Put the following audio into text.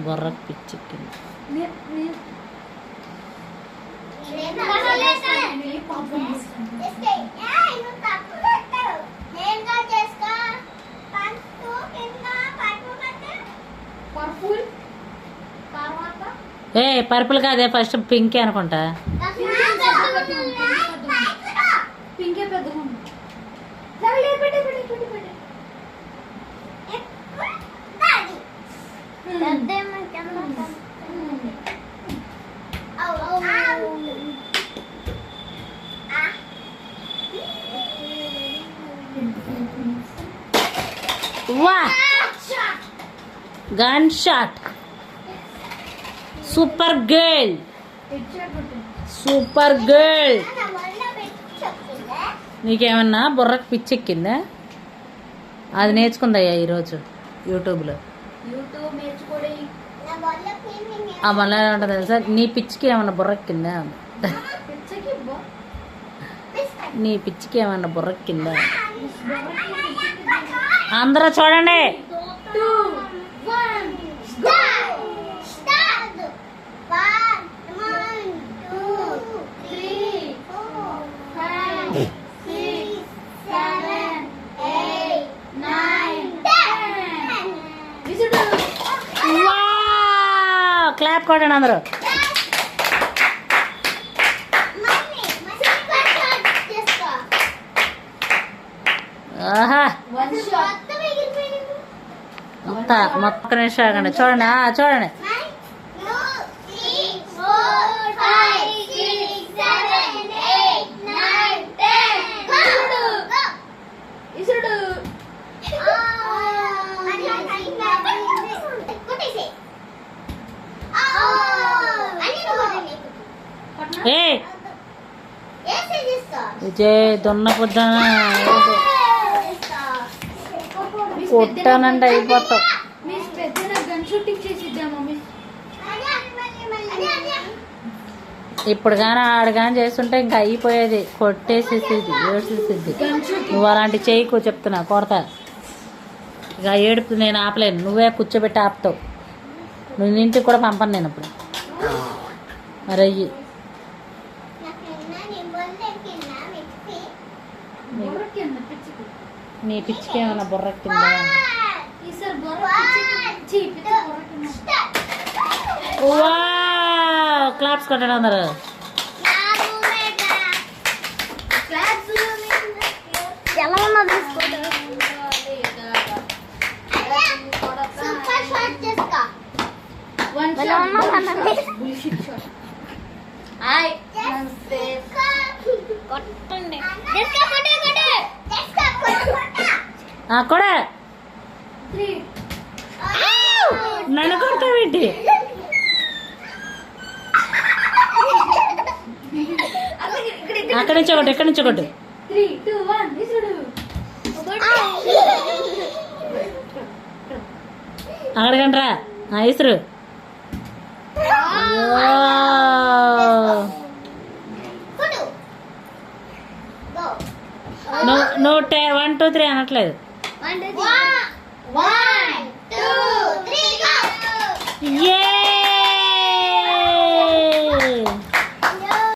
బొర్రకు పిచ్చెక్కింది. ఏ purple కాదే, first పింకే అనుకుంటా. వా gun shot. Super girl, super girl. నీకేమన్నా బుర్రకు పిచ్చెక్కిందా? అది నేర్చుకుందయ్యా ఈరోజు యూట్యూబ్లో. మళ్ళీ ఉంటుంది తెలుసా, నీ పిచ్చికి ఏమన్నా బుర్రెక్కిందా? నీ పిచ్చికి ఏమన్నా బుర్రెక్కిందా? అందరూ చూడండి. క్లాప్ కొట్టండి అందరూ. ఆహా మొత్తం నిమిషం చూడండి, చూడండి. ఏ విజయ్ దొన్న పొద్దున కొట్టానంటే అయిపోతావు. ఇప్పుడు కానీ ఆడు కానీ చేస్తుంటే ఇంకా అయిపోయేది, కొట్టేసేసేది, ఏడ్చేసేది. నువ్వు అలాంటి చేయకు చెప్తున్నా, కొడతా. ఇక ఏడుపు నేను ఆపలేను, నువ్వే కూర్చోబెట్టి ఆపుతావు. నువ్వు ఇంటికి కూడా పంపను నేను ఇప్పుడు. మరి అయ్యి నీ పిచ్చికి ఏమన్నా బుర్రెక్కిందా? క్లాప్స్ కొట్టండి అందరు. కూడా నన్ను కొడతావేంటి? అక్కడి నుంచి ఒకటి, ఎక్కడి నుంచి ఒకటి. అక్కడికంట్రా ఇసురు. నువ్వు 1 2 3 అనట్లేదు. ఏ